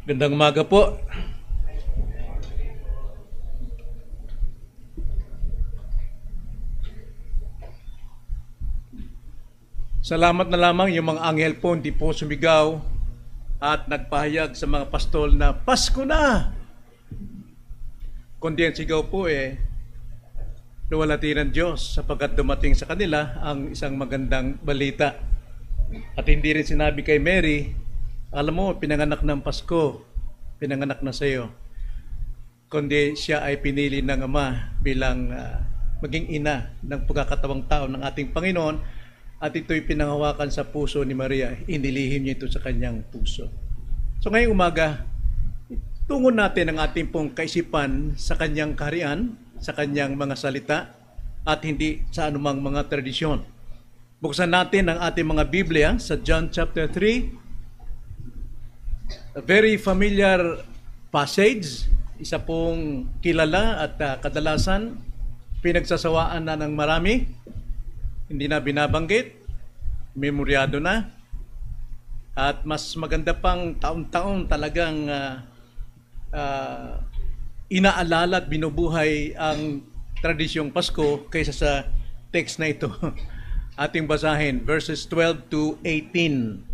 Gandang umaga po. Salamat na lamang yung mga anghel po hindi po sumigaw at nagpahayag sa mga pastol na Pasko na! Kundi ang sigaw po luwalhati ng Diyos sapagkat dumating sa kanila ang isang magandang balita. At hindi rin sinabi kay Mary, alam mo, pinanganak ng Pasko, pinanganak na sa iyo. Kundi siya ay pinili ng Ama bilang maging ina ng pagkakatawang tao ng ating Panginoon. At ito'y pinanghawakan sa puso ni Maria. Inilihim niya ito sa kanyang puso. So ngayong umaga, tungon natin ang ating pong kaisipan sa kanyang kaharian, sa kanyang mga salita, at hindi sa anumang mga tradisyon. Buksan natin ang ating mga Biblia sa John chapter 3. A very familiar passage, isa pong kilala at kadalasan pinagsasawaan na ng marami. Hindi na binabanggit, memoryado na, at mas maganda pang taon-taon talagang inaalala at binubuhay ang tradisyong Pasko kaysa sa text na ito. Ating basahin, verses 12 to 18.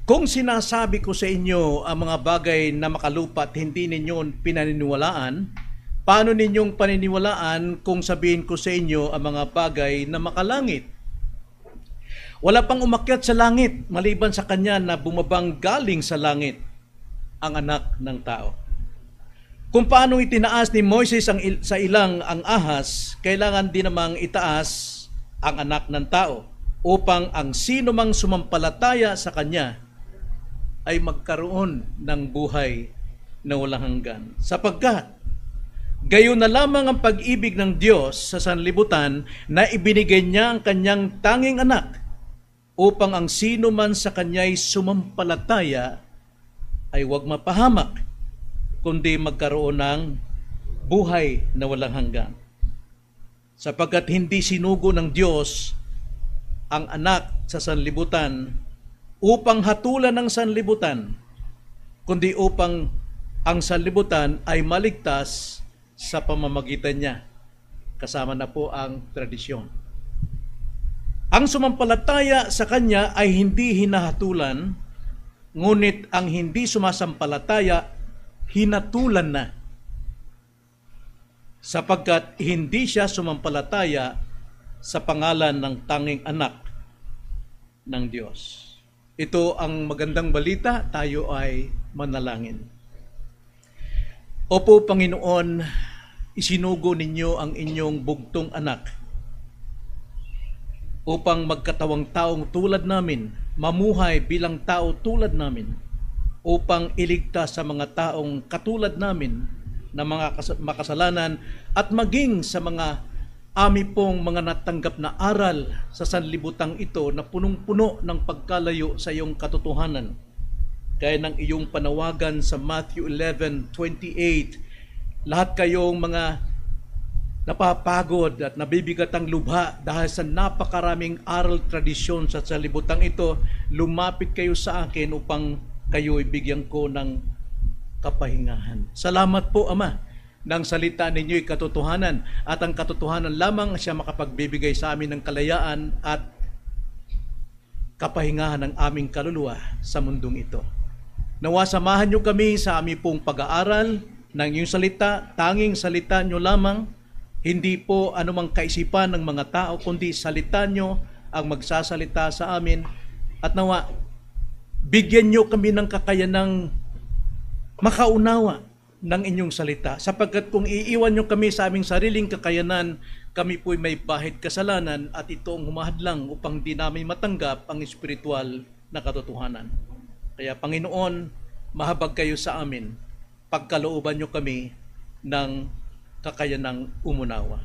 Kung sinasabi ko sa inyo ang mga bagay na makalupa at hindi ninyo pinaniniwalaan, paano ninyong paniniwalaan kung sabihin ko sa inyo ang mga bagay na makalangit? Wala pang umakyat sa langit maliban sa kanya na bumabang galing sa langit, ang anak ng tao. Kung paano itinaas ni Moises sa ilang ang ahas, kailangan din namang itaas ang anak ng tao upang ang sino mang sumampalataya sa kanya ay magkaroon ng buhay na walang hanggan. Sapagkat gayon na lamang ang pag-ibig ng Diyos sa sanlibutan na ibinigay niya ang kanyang tanging anak upang ang sino man sa kanya'y sumampalataya ay huwag mapahamak, kundi magkaroon ng buhay na walang hanggan. Sapagkat hindi sinugo ng Diyos ang anak sa sanlibutan upang hatulan ng sanlibutan, kundi upang ang sanlibutan ay maligtas sa pamamagitan niya. Kasama na po ang tradisyon. Ang sumampalataya sa kanya ay hindi hinahatulan, ngunit ang hindi sumasampalataya, hinatulan na. Sapagkat hindi siya sumampalataya sa pangalan ng tanging anak ng Diyos. Ito ang magandang balita, tayo ay manalangin. Opo, Panginoon, isinugo ninyo ang inyong bugtong anak upang magkatawang taong tulad namin, mamuhay bilang tao tulad namin, upang iligtas sa mga taong katulad namin na mga makasalanan at maging sa mga ami pong mga natanggap na aral sa sanlibutang ito na punong-puno ng pagkalayo sa iyong katotohanan. Gaya ng iyong panawagan sa Matthew 11:28, lahat kayong mga napapagod at nabibigat ang lubha dahil sa napakaraming aral tradisyon sa sanlibutang ito, lumapit kayo sa akin upang kayo ibigyan ko ng kapahingahan. Salamat po, Ama, ng salita ninyo'y katotohanan at ang katotohanan lamang siya makapagbibigay sa amin ng kalayaan at kapahingahan ng aming kaluluwa sa mundong ito. Nawa samahan niyo kami sa aming pong pag-aaral ng iyong salita, tanging salita niyo lamang, hindi po anumang kaisipan ng mga tao, kundi salita niyo ang magsasalita sa amin. At nawa, bigyan niyo kami ng kakayanang makaunawa ng inyong salita. Sapagkat kung iiwan niyo kami sa aming sariling kakayanan, kami po'y may bahid kasalanan at ito ang humahadlang upang di namin matanggap ang espiritual na katotohanan. Kaya Panginoon, mahabag kayo sa amin, pagkalooban niyo kami ng kakayanang umunawa.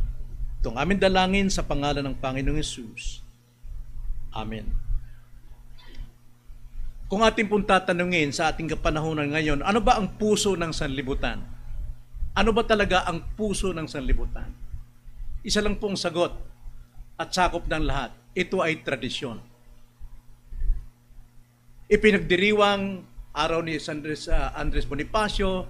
Itong aming dalangin sa pangalan ng Panginoong Hesus. Amen. Kung ating pong tatanungin sa ating kapanahunan ngayon, ano ba ang puso ng sanlibutan? Ano ba talaga ang puso ng sanlibutan? Isa lang pong sagot at sakop ng lahat. Ito ay tradisyon. Ipinagdiriwang araw ni Andres Bonifacio,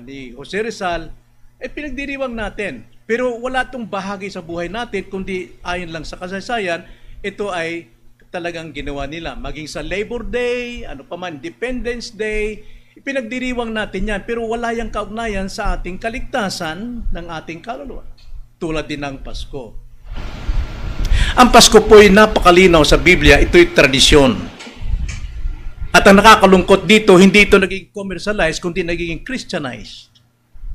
ni Jose Rizal, pinagdiriwang natin. Pero wala itong bahagi sa buhay natin, kundi ayon lang sa kasaysayan, ito ay talagang ginawa nila. Maging sa Labor Day, ano pa man, Independence Day, pinagdiriwang natin yan. Pero wala yung kaugnayan sa ating kaligtasan ng ating kaluluwa. Tulad din ng Pasko. Ang Pasko po ay napakalinaw sa Biblia, ito'y tradisyon. At ang nakakalungkot dito, hindi ito naging commercialized, kundi naging Christianized.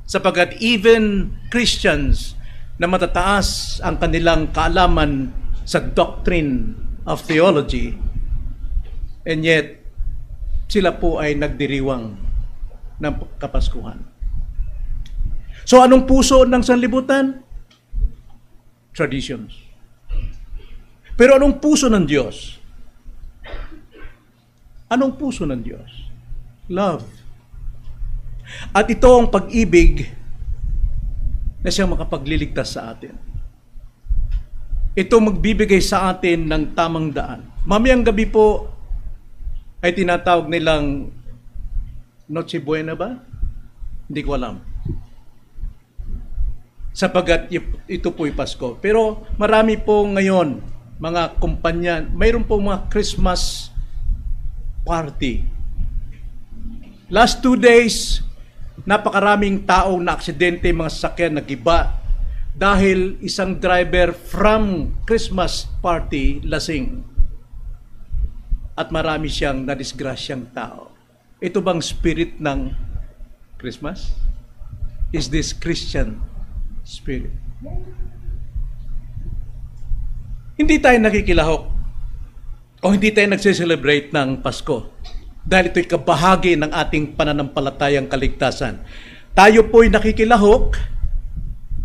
Sapagkat even Christians na matataas ang kanilang kaalaman sa doctrine of theology, and yet, sila po ay nagdiriwang ng Kapaskuhan. So anong puso ng sanlibutan? Traditions. Pero anong puso ng Diyos? Anong puso ng Diyos? Love. At ito ang pag-ibig na siyang makapagliligtas sa atin. Ito magbibigay sa atin ng tamang daan. Mamayang gabi po ay tinatawag nilang Noche Buena ba? Hindi ko alam. Sapagat ito po'y Pasko. Pero marami po ngayon, mga kumpanya, mayroon po mga Christmas party. Last 2 days, napakaraming tao na aksidente, mga sasakyan nagiba dahil isang driver from Christmas party lasing. At marami siyang nadisgrasyang tao. Ito bang spirit ng Christmas? Is this Christian spirit? Hindi tayo nakikilahok o hindi tayo nagse-celebrate ng Pasko. Dahil ito'y kabahagi ng ating pananampalatayang kaligtasan. Tayo po'y nakikilahok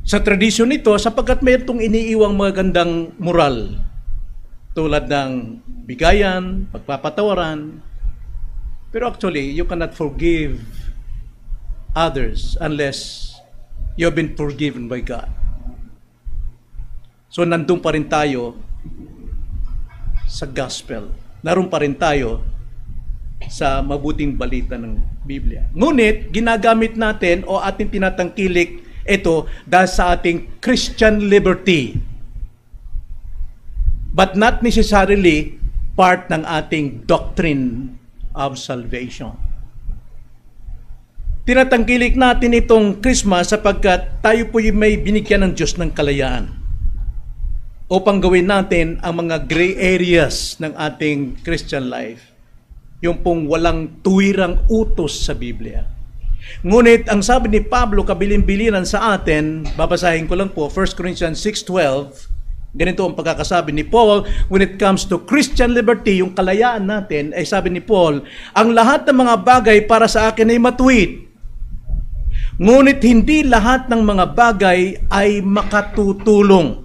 sa tradisyon nito sapagkat mayroong iniiwang magandang moral tulad ng bigayan, pagpapatawaran. Pero actually, you cannot forgive others unless you have been forgiven by God. So nandun pa rin tayo sa gospel. Naroon pa rin tayo sa mabuting balita ng Biblia. Ngunit, ginagamit natin o ating tinatangkilik ito dahil sa ating Christian liberty. But not necessarily part ng ating doctrine of salvation. Tinatangkilik natin itong Christmas sapagkat tayo po may binigyan ng Diyos ng kalayaan upang gawin natin ang mga gray areas ng ating Christian life. Yung pong walang tuwirang utos sa Biblia. Ngunit ang sabi ni Pablo kabilin-bilinan sa atin, babasahin ko lang po, 1 Corinthians 6:12, ganito ang pagkakasabi ni Paul, when it comes to Christian liberty, yung kalayaan natin, ay sabi ni Paul, ang lahat ng mga bagay para sa akin ay matuwid. Ngunit hindi lahat ng mga bagay ay makatutulong.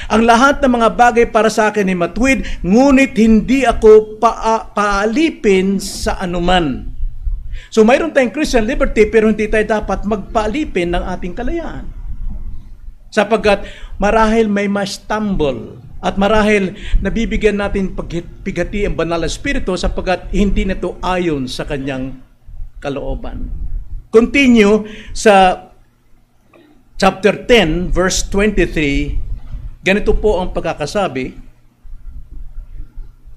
Ang lahat ng mga bagay para sa akin ay matuwid, ngunit hindi ako paalipin sa anuman. So mayroon tayong Christian liberty, pero hindi tayo dapat magpaalipin ng ating kalayaan. Sapagkat marahil may ma-stumble at marahil nabibigyan natin pagpigati ang banal na espiritu sapagkat hindi na ito ayon sa kanyang kalooban. Continue sa chapter 10, verse 23, ganito po ang pagkakasabi,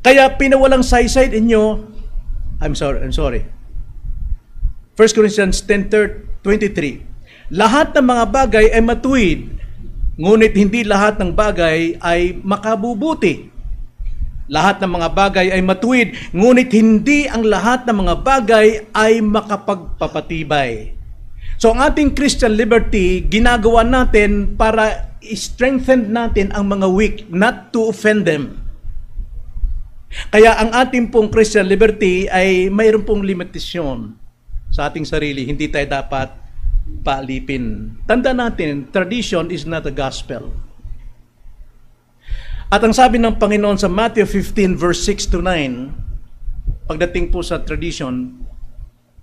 kaya pinawalang saysay inyo, I'm sorry. 1 Corinthians 10:23, lahat ng mga bagay ay matuwid, ngunit hindi lahat ng bagay ay makabubuti. Lahat ng mga bagay ay matuwid, ngunit hindi ang lahat ng mga bagay ay makapagpapatibay. So ang ating Christian liberty, ginagawa natin para i-strengthen natin ang mga weak, not to offend them. Kaya ang ating pong Christian liberty ay mayroon pong limitasyon sa ating sarili. Hindi tayo dapat paalipin. Tanda natin, tradition is not a gospel. At ang sabi ng Panginoon sa Matthew 15 verse 6 to 9, pagdating po sa tradition,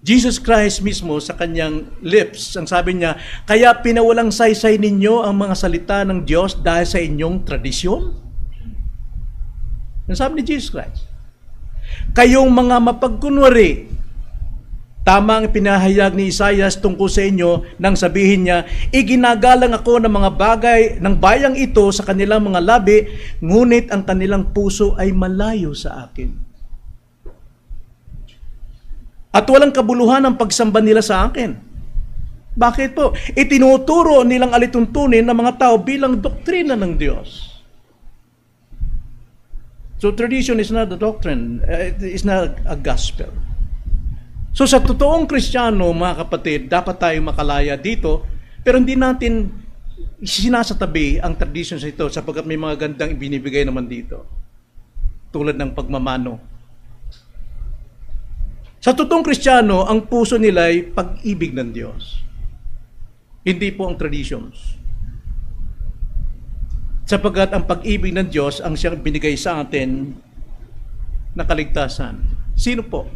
Jesus Christ mismo sa kanyang lips, ang sabi niya, kaya pinawalang saysay ninyo ang mga salita ng Diyos dahil sa inyong tradisyon? Ang sabi ni Jesus Christ. Kayong mga mapagkunwari, tama ang pinahayag ni Isaias tungkol sa inyo nang sabihin niya, iginagalang ako ng mga bagay ng bayang ito sa kanilang mga labi, ngunit ang kanilang puso ay malayo sa akin. At walang kabuluhan ang pagsamba nila sa akin. Bakit po? Itinuturo nilang alituntunin ng mga tao bilang doktrina ng Diyos. So tradition is not a doctrine, it is not a gospel. So sa totoong Kristiyano, mga kapatid, dapat tayo makalaya dito, pero hindi natin sinasatabi ang traditions ito sapagkat may mga gandang ibinibigay naman dito. Tulad ng pagmamano. Sa totoong Kristiyano, ang puso nila ay pag-ibig ng Diyos. Hindi po ang traditions. Sapagkat ang pag-ibig ng Diyos ang siyang binigay sa atin na kaligtasan. Sino po?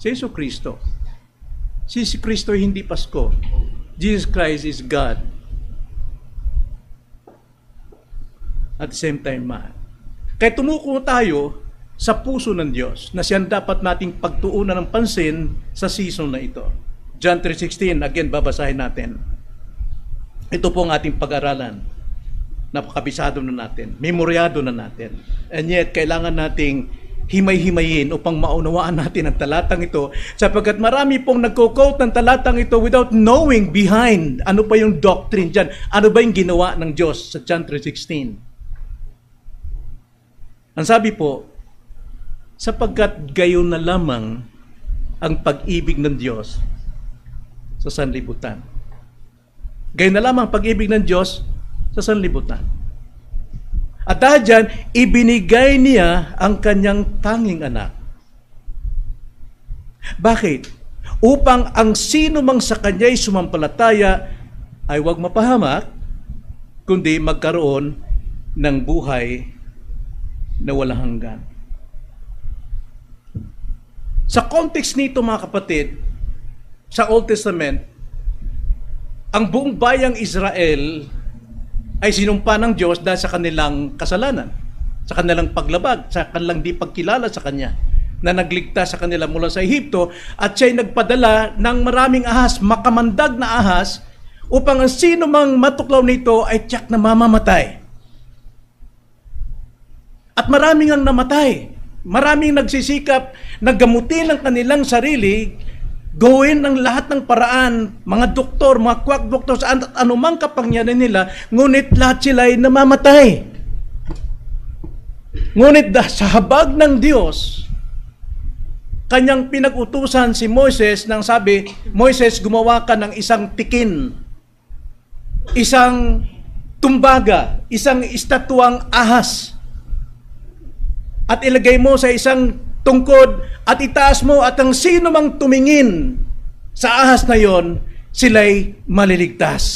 Si Yesu Kristo. Si Kristo hindi Pasko. Jesus Christ is God. At the same time, man. Kaya tumuko tayo sa puso ng Diyos na siyang dapat nating pagtuunan ng pansin sa season na ito. John 3:16, again, babasahin natin. Ito po ang ating pag-aralan. Napakabisado na natin. Memoryado na natin. And yet, kailangan nating himay-himayin upang maunawaan natin ang talatang ito sapagkat marami pong nagko-quote ng talatang ito without knowing behind ano pa yung doctrine dyan. Ano ba yung ginawa ng Diyos sa John 3:16? Ang sabi po, sapagkat gayon na lamang ang pag-ibig ng Diyos sa sanlibutan. Gayon na lamang ang pag-ibig ng Diyos sa sanlibutan. At dahil dyan, ibinigay niya ang kanyang tanging anak. Bakit? Upang ang sino mang sa kanya'y sumampalataya ay huwag mapahamak, kundi magkaroon ng buhay na walang hanggan. Sa context nito, mga kapatid, sa Old Testament, ang buong bayang Israel ay sinumpa ng Diyos dahil sa kanilang kasalanan, sa kanilang paglabag, sa kanilang di pagkilala sa Kanya, na nagligtas sa kanila mula sa Ehipto, at siya'y nagpadala ng maraming ahas, makamandag na ahas, upang ang sino mang matuklaw nito ay tiyak na mamamatay. At maraming ang namatay. Maraming nagsisikap na gamutin ang kanilang sarili, gawin ang lahat ng paraan, mga doktor, mga quack doctors, at anumang kapangyarihan nila, ngunit lahat sila ay namamatay. Ngunit sa habag ng Diyos, kanyang pinag-utusan si Moises nang sabi, Moises, gumawa ka ng isang tikin, isang tumbaga, isang estatwang ahas, at ilagay mo sa isang tungkod at itaas mo, at ang sino mang tumingin sa ahas na yon, sila'y maliligtas.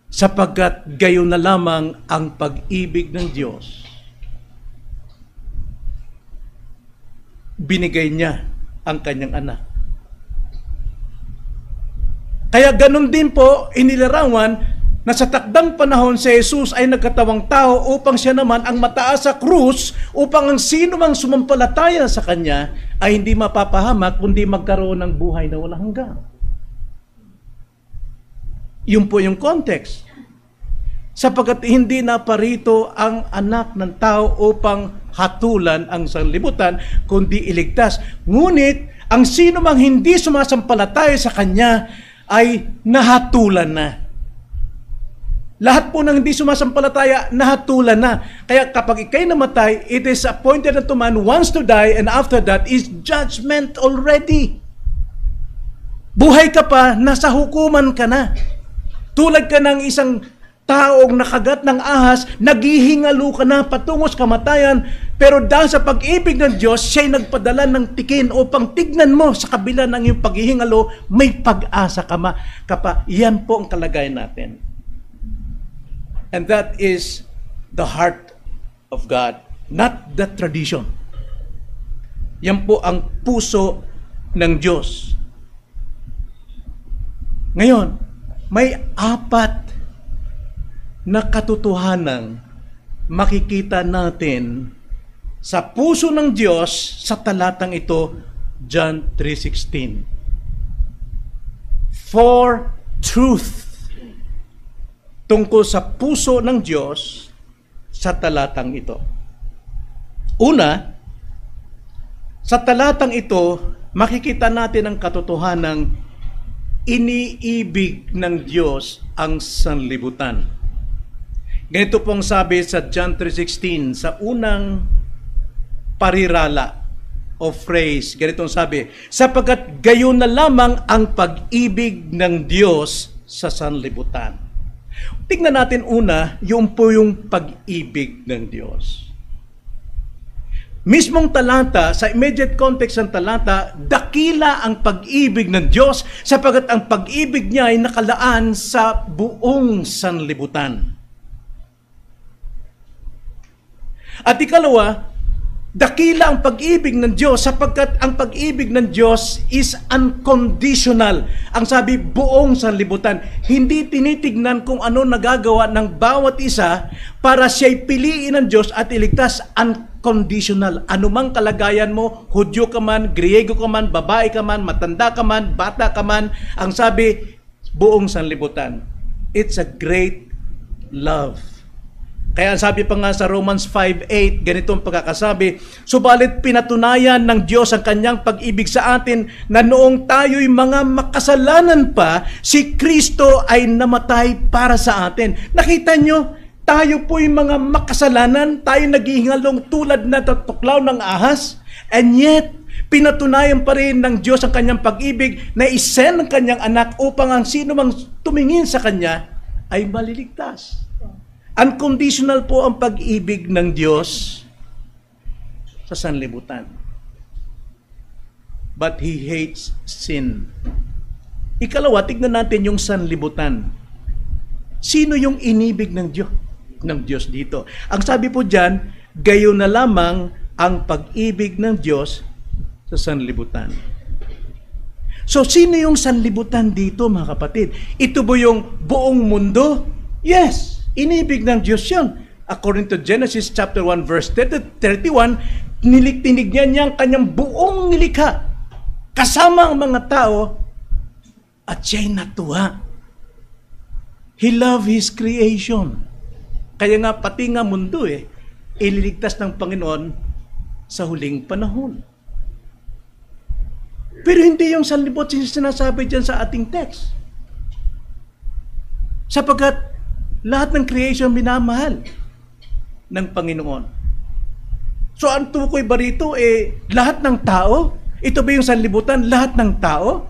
Sapagkat gayon na lamang ang pag-ibig ng Diyos. Binigay niya ang kanyang anak. Kaya ganun din po inilarawan na sa takdang panahon si Jesus ay nagkatawang tao upang siya naman ang mataas sa krus, upang ang sino mang sumampalataya sa Kanya ay hindi mapapahamak kundi magkaroon ng buhay na walang hanggan. Yun po yung context. Sapagkat hindi naparito ang anak ng tao upang hatulan ang sanlibutan, kundi iligtas. Ngunit ang sino mang hindi sumasampalataya sa Kanya ay nahatulan na. Lahat po ng hindi sumasampalataya, nahatulan na. Kaya kapag ikay namatay, it is appointed unto man once to die, and after that is judgment already. Buhay ka pa, nasa hukuman ka na. Tulad ka ng isang taong nakagat ng ahas, naghihingalo ka na patungo sa kamatayan, pero dahil sa pag-ibig ng Diyos, siya'y nagpadala ng tikin upang tignan mo sa kabila ng iyong paghihingalo, may pag-asa ka pa. Yan po ang kalagayan natin. And that is the heart of God, not the tradition. Yan po ang puso ng Diyos. Ngayon, may apat na katotohanan makikita natin sa puso ng Diyos sa talatang ito, John 3:16. For truth. Tungkol sa puso ng Diyos sa talatang ito. Una, sa talatang ito, makikita natin ang katotohanang iniibig ng Diyos ang sanlibutan. Ganito pong sabi sa John 3:16, sa unang parirala o phrase, ganitong sabi, sapagkat gayon na lamang ang pag-ibig ng Diyos sa sanlibutan. Tingnan natin una, yung pag-ibig ng Diyos. Mismong talata, sa immediate context ng talata, dakila ang pag-ibig ng Diyos sapagkat ang pag-ibig niya ay nakalaan sa buong sanlibutan. At ikalawa, dakila ang pag-ibig ng Diyos sapagkat ang pag-ibig ng Diyos is unconditional. Ang sabi, buong sanlibutan. Hindi tinitignan kung ano nagagawa ng bawat isa para siya'y piliin ng Diyos at iligtas. Unconditional. Anumang kalagayan mo, Hudyo ka man, Griego ka man, babae ka man, matanda ka man, bata ka man, ang sabi, buong sanlibutan. It's a great love. Kaya sabi pa nga sa Romans 5:8, ganitong pagkakasabi, subalit pinatunayan ng Diyos ang kanyang pag-ibig sa atin na noong tayo'y mga makasalanan pa, si Kristo ay namatay para sa atin. Nakita nyo, tayo po'y mga makasalanan, tayo naghihingalong tulad na tuklaw ng ahas, and yet, pinatunayan pa rin ng Diyos ang kanyang pag-ibig na isend ang kanyang anak upang ang sino mang tumingin sa kanya ay maliligtas. Unconditional po ang pag-ibig ng Diyos sa sanlibutan. But He hates sin. Ikalawa, tignan natin yung sanlibutan. Sino yung inibig ng Diyos dito? Ang sabi po dyan, gayon na lamang ang pag-ibig ng Diyos sa sanlibutan. So, sino yung sanlibutan dito, mga kapatid? Ito ba yung buong mundo? Yes! Inibig ng Diyos yun. According to Genesis chapter 1 verse 31, tinignan niya ang kanyang buong nilikha. Kasama ang mga tao at siya'y natuwa. He loved His creation. Kaya nga pati nga mundo ililigtas ng Panginoon sa huling panahon. Pero hindi yung sanlibot sinasabi dyan sa ating text. Sapagkat lahat ng creation minamahal ng Panginoon. So, ang tukoy ba rito? Lahat ng tao? Ito ba yung sanlibutan? Lahat ng tao?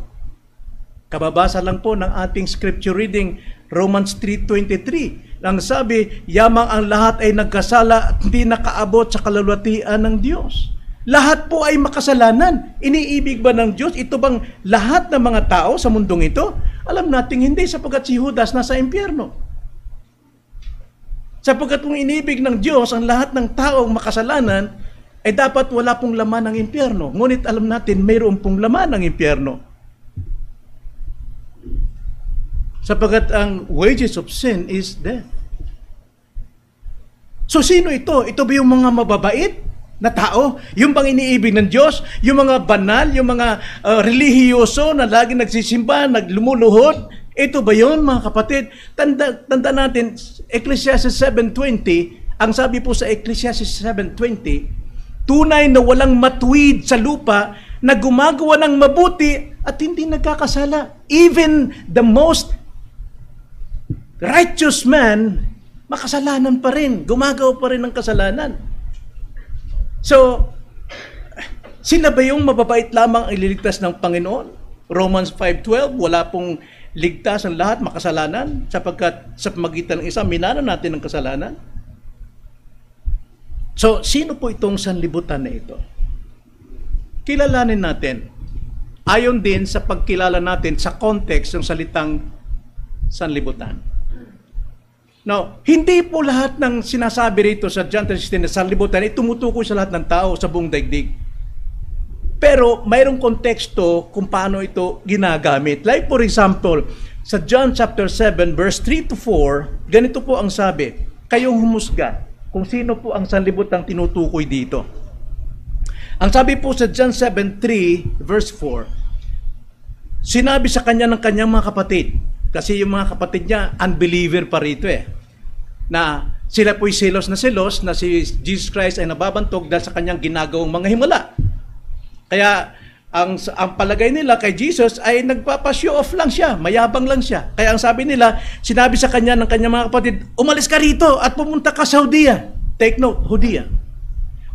Kababasa lang po ng ating scripture reading, Romans 3:23. Ang sabi, yamang ang lahat ay nagkasala at hindi nakaabot sa kalulwatian ng Diyos. Lahat po ay makasalanan. Iniibig ba ng Diyos? Ito bang lahat ng mga tao sa mundong ito? Alam nating hindi, sapagkat si Judas nasa impyerno. Sapagkat kung inibig ng Diyos ang lahat ng taong makasalanan, ay dapat wala pong laman ng impyerno. Ngunit alam natin, mayroon pong laman ng impyerno. Sapagkat ang wages of sin is death. So sino ito? Ito ba yung mga mababait na tao? Yung bang iniibig ng Diyos? Yung mga banal, yung mga relihiyoso na lagi nagsisimba, naglumuluhod? Ito ba yun, mga kapatid? Tanda natin, Ecclesiastes 7:20, ang sabi po sa Ecclesiastes 7:20, tunay na walang matuwid sa lupa na gumagawa ng mabuti at hindi nagkakasala. Even the most righteous man, makasalanan pa rin. Gumagawa pa rin ng kasalanan. So, sila ba yung mababait lamang ang ililigtas ng Panginoon? Romans 5:12, wala pong ligtas ang lahat, makasalanan, sapagkat sa pamagitan ng isa, minana natin ang kasalanan. So, sino po itong sanlibutan na ito? Kilalanin natin. Ayon din sa pagkilala natin sa context ng salitang sanlibutan. Now, hindi po lahat ng sinasabi rito sa John 3:16 na sanlibutan ay tumutukoy sa lahat ng tao sa buong daigdig. Pero mayroong konteksto kung paano ito ginagamit. Like for example, sa John chapter 7 verse 3 to 4, ganito po ang sabi, kayong humusga kung sino po ang sanlibutang tinutukoy dito. Ang sabi po sa John 7:3 verse 4, sinabi sa kanya ng kanyang mga kapatid, kasi yung mga kapatid niya, unbeliever pa rito na sila po'y selos na si Jesus Christ ay nababantog dahil sa kanyang ginagawang mga himala. Kaya ang palagay nila kay Jesus ay nagpapa-show off lang siya, mayabang lang siya. Kaya ang sabi nila, sinabi sa kanya ng kanyang mga kapatid, umalis ka rito at pumunta ka sa Judea. Take note, Judea.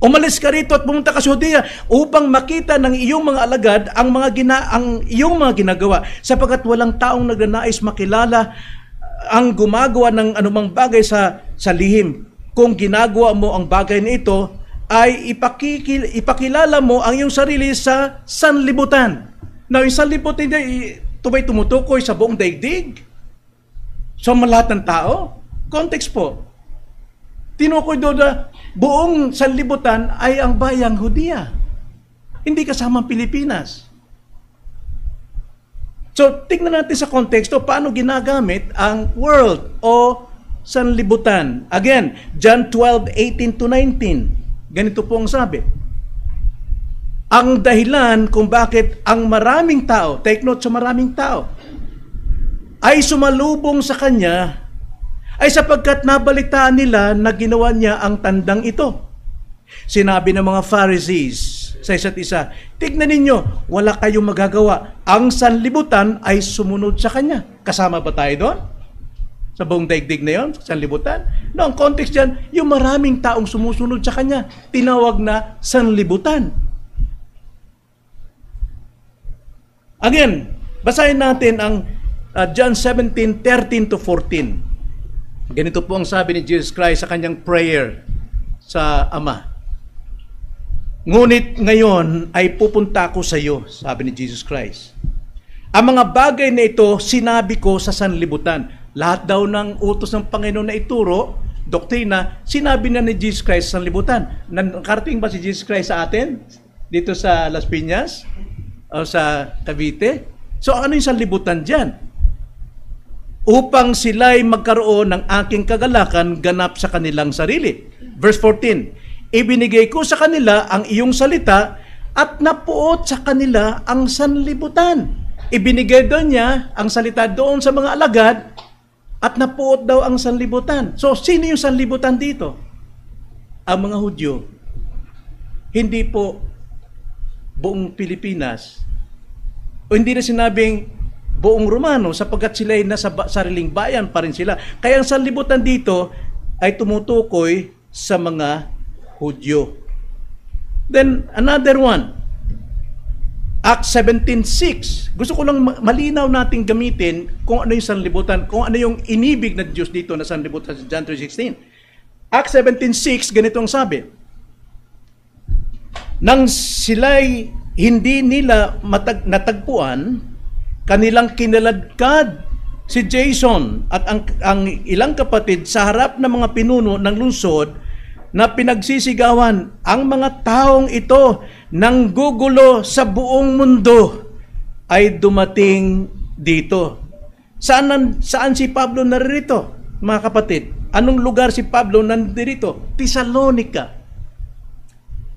Umalis ka rito at pumunta ka sa Judea upang makita ng iyong mga alagad ang iyong mga ginagawa, sapagkat walang taong nagnanais makilala ang gumagawa ng anumang bagay sa lihim. Kung ginagawa mo ang bagay na ito, ay ipakilala mo ang iyong sarili sa sanlibutan. Now, yung sanlibutan ito ba'y tumutukoy sa buong daigdig? Sa lahat ng tao? Context po. Tinukoy doon na buong sanlibutan ay ang bayang Judea. Hindi kasama ang Pilipinas. So, tingnan natin sa konteksto paano ginagamit ang world o sanlibutan. Again, John 12:18-19. Ganito po ang sabi. Ang dahilan kung bakit ang maraming tao, take note sa maraming tao, ay sumalubong sa kanya, ay sapagkat nabalitaan nila na ginawa niya ang tandang ito. Sinabi ng mga Pharisees sa isa't isa, tignan ninyo, wala kayong magagawa. Ang sanlibutan ay sumunod sa kanya. Kasama ba tayo doon? Sa buong daigdig na yon, sa sanlibutan? No, ang context dyan, yung maraming taong sumusunod sa kanya, tinawag na sanlibutan. Again, basahin natin ang John 17:13-14. Ganito po ang sabi ni Jesus Christ sa kanyang prayer sa Ama. Ngunit ngayon ay pupunta ako sa iyo, sabi ni Jesus Christ. Ang mga bagay na ito sinabi ko sa sanlibutan. Lahat daw ng utos ng Panginoon na ituro, doktrina, sinabi na ni Jesus Christ sa sanlibutan. Nakarating ba si Jesus Christ sa atin? Dito sa Las Piñas? O sa Cavite? So ano yung sanlibutan dyan? Upang sila'y magkaroon ng aking kagalakan ganap sa kanilang sarili. Verse 14, ibinigay ko sa kanila ang iyong salita at napuot sa kanila ang sanlibutan. Ibinigay doon niya ang salita doon sa mga alagad at napuot daw ang sanlibutan. So, sino yung sanlibutan dito? Ang mga Hudyo. Hindi po buong Pilipinas. O hindi na sinabing buong Romano sapagkat sila ay nasa sariling bayan pa rin sila. Kaya ang sanlibutan dito ay tumutukoy sa mga Hudyo. Then, another one. Acts 17:6. Gusto ko lang malinaw nating gamitin kung ano yung sanlibutan, kung ano yung inibig ng Diyos dito na sanlibutan sa John 3:16. Acts 17:6, ganito ang sabi. Nang sila'y hindi nila natagpuan, kanilang kinaladkad si Jason at ang ilang kapatid sa harap ng mga pinuno ng lungsod na pinagsisigawan, ang mga taong ito nang gugulo sa buong mundo ay dumating dito. Saan si Pablo naririto, mga kapatid? Anong lugar si Pablo nandirito? Thessalonica.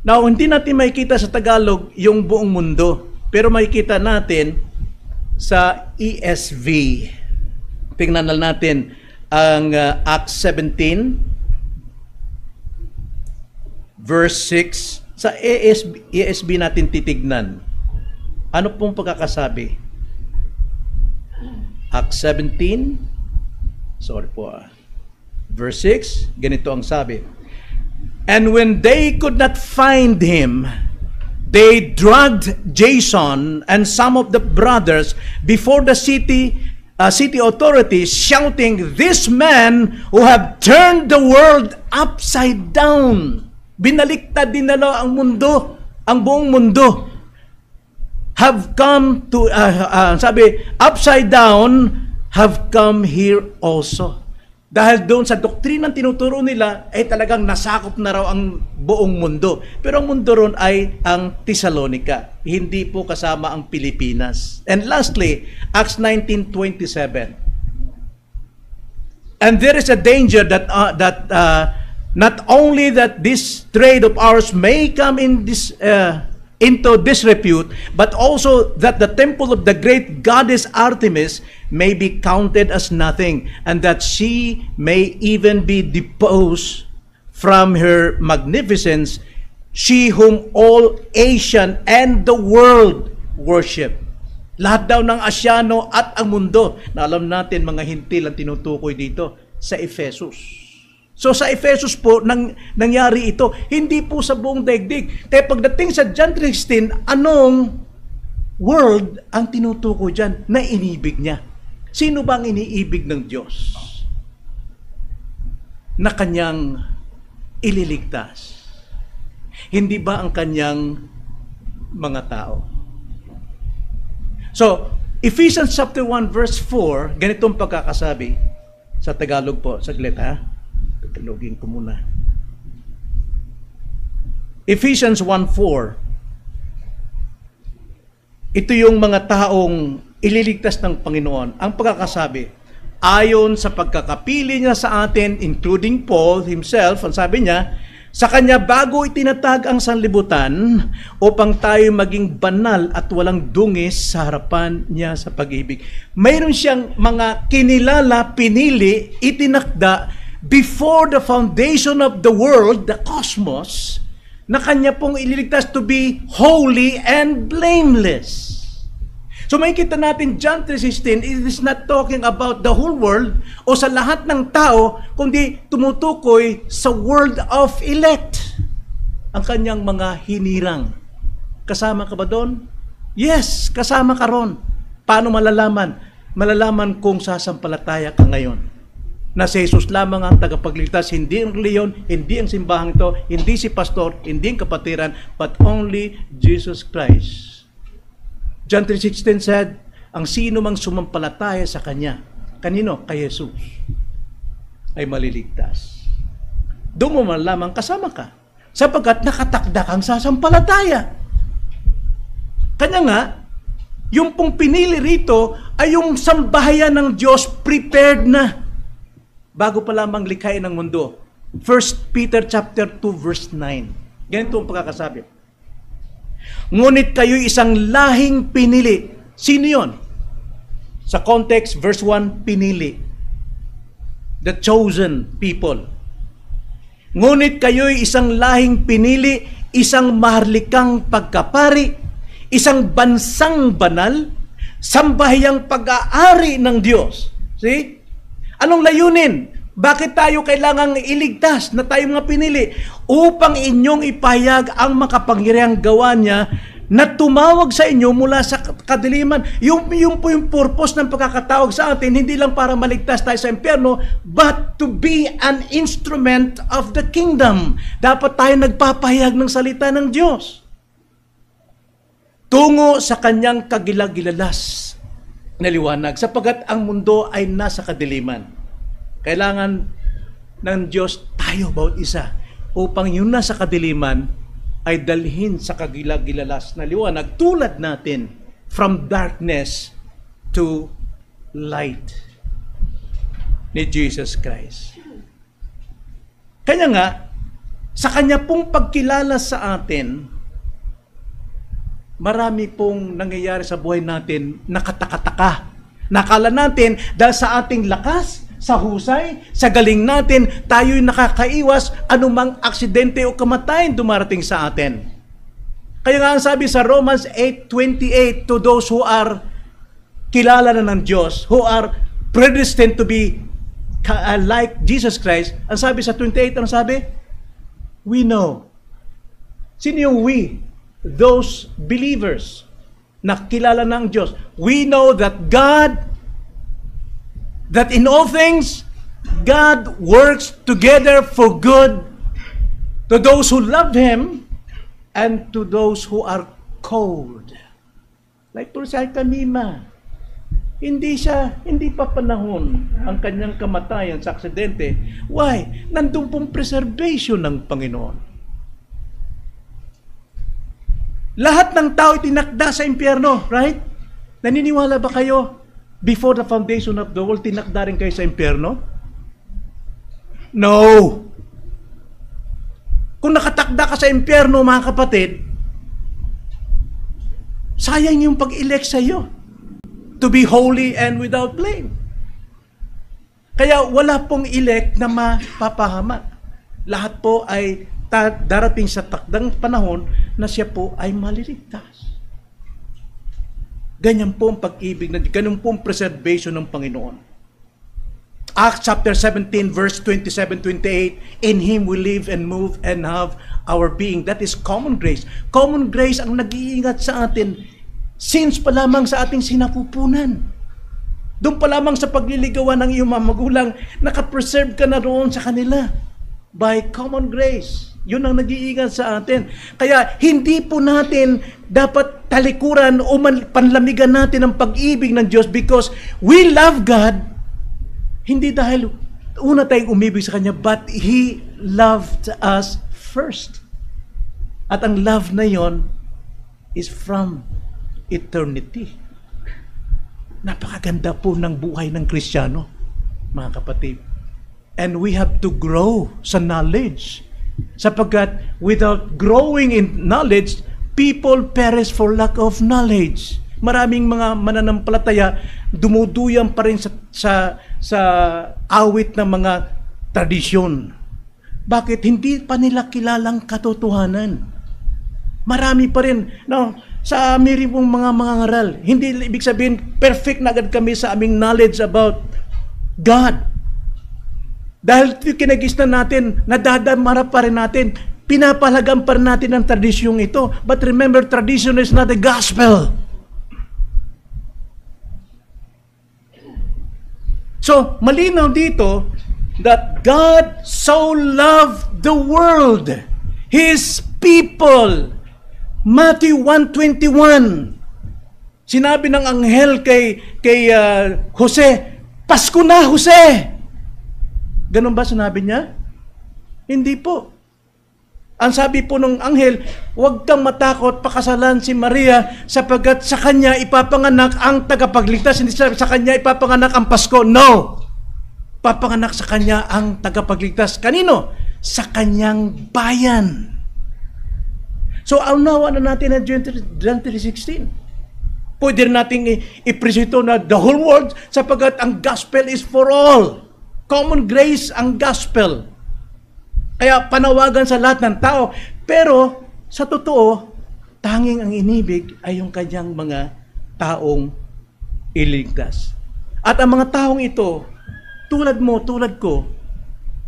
Now, hindi natin makikita sa Tagalog yung buong mundo, pero makikita natin sa ESV. Tingnan natin ang Acts 17 verse 6, sa ESV natin titignan. Ano pong pagkakasabi? Acts 17, verse 6, ganito ang sabi. And when they could not find him, they dragged Jason and some of the brothers before the city authorities, shouting, "This man who have turned the world upside down." Binaliktad din nila ang mundo, ang buong mundo. Have come to, upside down, have come here also. Dahil doon sa doktrinang tinuturo nila, ay talagang nasakop na raw ang buong mundo. Pero ang mundo ron ay ang Thessalonica. Hindi po kasama ang Pilipinas. And lastly, Acts 19:27. And there is a danger that Not only that this trade of ours may come in this into disrepute, but also that the temple of the great goddess Artemis may be counted as nothing, and that she may even be deposed from her magnificence, she whom all Asian and the world worship. Lahat daw ng Asyano at ang mundo, na alam natin mga hintil ang tinutukoy dito sa Ephesus. So sa Ephesus po nangyari ito, hindi po sa buong daigdig. Kaya pagdating sa John 3:16, anong world ang tinutukoy dyan na inibig niya? Sino ba ang iniibig ng Diyos na kanyang ililigtas? Hindi ba ang kanyang mga tao? So, Ephesians chapter 1 verse 4, ganitong pagkakasabi sa Tagalog po. Saglit ha. Tagalogin ko muna. Ephesians 1:4. Ito yung mga taong ililigtas ng Panginoon. Ang pagkakasabi, ayon sa pagkakapili niya sa atin, including Paul himself, ang sabi niya, sa kanya bago itinatag ang sanlibutan upang tayo maging banal at walang dungis sa harapan niya sa pag-ibig. Mayroon siyang mga kinilala, pinili, itinakda before the foundation of the world, the cosmos, na kanya pong ililigtas to be holy and blameless. So makikita natin, John 3:16, it is not talking about the whole world o sa lahat ng tao, kundi tumutukoy sa world of elect. Ang kanyang mga hinirang. Kasama ka ba doon? Yes, kasama ka ron. Paano malalaman? Malalaman kung sasampalataya ka ngayon na si Jesus lamang ang tagapagligtas, hindi ang reliyon, hindi ang simbahang ito, hindi si pastor, hindi ang kapatiran, but only Jesus Christ. John 3:16 said, ang sino mang sumampalataya sa Kanya, kanino? Kay Jesus, ay maliligtas. Doon mo malaman kasama ka, sapagkat nakatakda kang sasampalataya. Kanya nga, yung pong pinili rito ay yung sambahayan ng Diyos prepared na bago pa lamang likhain ng mundo. 1 Peter chapter 2 verse 9. Ganito ang pagkakasabi. Ngunit kayo'y isang lahing pinili. Sino yon? Sa context, verse 1, pinili. The chosen people. Ngunit kayo'y isang lahing pinili, isang maharlikang pagkapari, isang bansang banal, sambahayang pag-aari ng Diyos. See? Anong layunin? Bakit tayo kailangang iligtas na tayo mga pinili? Upang inyong ipahayag ang makapangyarihang gawa niya na tumawag sa inyo mula sa kadiliman. Yung po yung purpose ng pagkakatawag sa atin, hindi lang para maligtas tayo sa impyerno, but to be an instrument of the kingdom. Dapat tayo nagpapahayag ng salita ng Diyos. Tungo sa kanyang kagilagilalas na liwanag, sapagat ang mundo ay nasa kadiliman. Kailangan ng Diyos tayo bawat isa upang yung nasa kadiliman ay dalhin sa kagilagilalas na liwanag tulad natin from darkness to light ni Jesus Christ. Kanya nga, sa kanya pong pagkilala sa atin, marami pong nangyayari sa buhay natin na katakataka. Nakala natin dahil sa ating lakas, sa husay, sa galing natin, tayo'y nakakaiwas anumang aksidente o kamatayan dumarating sa atin. Kaya nga ang sabi sa Romans 8:28, to those who are kilala na ng Diyos, who are predestined to be like Jesus Christ, ang sabi sa 28, ang sabi? We know. Sino yung we? Those believers na kilala ng Diyos. We know that that in all things, God works together for good to those who love Him and to those who are called. Like for sa Kamima, hindi pa panahon ang kanyang kamatayan sa aksidente. Why? Nandun pong preservation ng Panginoon. Lahat ng tao itinakda sa impyerno, right? Naniniwala ba kayo? Before the foundation of the world, tinakda rin kayo sa impyerno? No! nakatakda ka sa impyerno, mga kapatid, sayang yung pag-elect sa iyo to be holy and without blame. Kaya wala pong elect na mapapahamak. Lahat po ay darating sa takdang panahon na siya po ay maliligtas. Ganyan po ang pag-ibig, ganyan po ang preservation ng Panginoon. Acts chapter 17 verse 27-28, in Him we live and move and have our being. That is common grace. Common grace ang nag-iingat sa atin since pa lamang sa ating sinapupunan. Doon pa lamang sa pagliligawan ng iyong mga magulang, nakapreserve ka na roon sa kanila. By common grace. Yun ang nag-iingat sa atin. Kaya hindi po natin dapat talikuran o panlamigan natin ang pag-ibig ng Diyos because we love God. Hindi dahil una tayong umibig sa Kanya, but He loved us first. At ang love na yon is from eternity. Napakaganda po ng buhay ng Kristiyano, mga kapatid. And we have to grow sa knowledge. Sapagkat without growing in knowledge, people perish for lack of knowledge. Maraming mga mananampalataya dumuduyan pa rin sa awit ng mga tradisyon. Bakit? Hindi pa nila kilalang katotohanan. Marami pa rin. No, sa aming pong mga ngaral, hindi ibig sabihin perfect na agad kami sa aming knowledge about God. Dahil kinagisnan natin, nadadamara pa rin natin, pinapalagan pa rin natin ang tradisyong ito. But remember, tradition is not the gospel. So, malinaw dito that God so loved the world, His people. Matthew 1:21. Sinabi ng anghel kay Jose, Pasko na, Jose! Ganun ba sinabi niya? Hindi po. Ang sabi po ng anghel, huwag kang matakot, pakasalan si Maria sapagkat sa kanya ipapanganak ang tagapagligtas. Hindi sa kanya ipapanganak ang Pasko. No! Papanganak sa kanya ang tagapagligtas. Kanino? Sa kanyang bayan. So, aunawa na natin ang John 3:16. Pwede rin natin ipresito na the whole world sapagkat ang gospel is for all. Common grace ang gospel. Kaya panawagan sa lahat ng tao. Pero sa totoo, tanging ang inibig ay yung kanyang mga taong iligtas. At ang mga taong ito, tulad mo, tulad ko,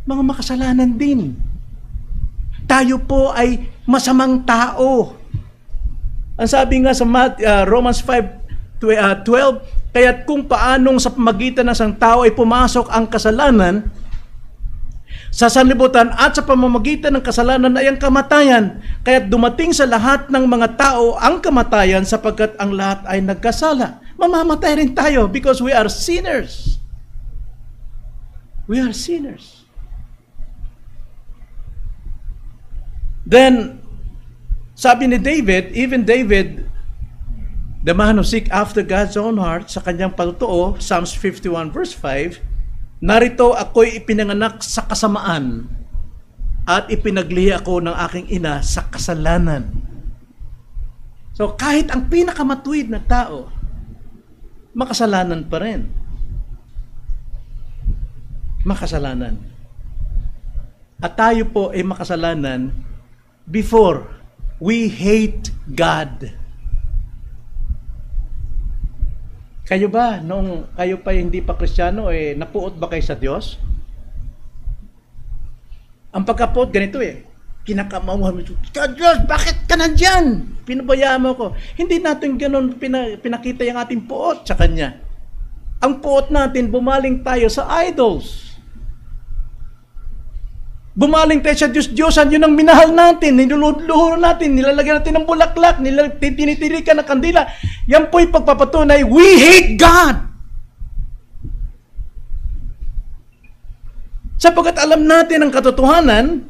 mga makasalanan din. Tayo po ay masamang tao. Ang sabi nga sa Romans 5:12, kaya't kung paanong sa pamagitan ng isang tao ay pumasok ang kasalanan sa sanlibutan at sa pamamagitan ng kasalanan ay ang kamatayan, kaya't dumating sa lahat ng mga tao ang kamatayan sapagkat ang lahat ay nagkasala. Mamamatay rin tayo because we are sinners. We are sinners. Then, sabi ni David, even David, the man who seek after God's own heart, sa kanyang patutuo, Psalms 51 verse 5, narito ako'y ipinanganak sa kasamaan at ipinaglihi ako ng aking ina sa kasalanan. So kahit ang pinakamatuwid na tao, makasalanan pa rin. Makasalanan. At tayo po ay makasalanan before we hate God. Kayo ba, nung kayo pa hindi pa Kristiyano, napuot ba kayo sa Diyos? Ang pagkapuot, ganito kinakamamuhan mo, Diyos, bakit ka nandyan? Pinabayaan mo ko. Hindi natin ganun pinakita yung ating puot sa Kanya. Ang puot natin, bumaling tayo sa idols. Bumaling tayo sa Diyos-Diyosan, yun ang minahal natin, niluluhuro natin, nilalagyan natin ng bulaklak, tinitirikan ng kandila. Yan po'y pagpapatunay, we hate God! Sapagkat alam natin ang katotohanan,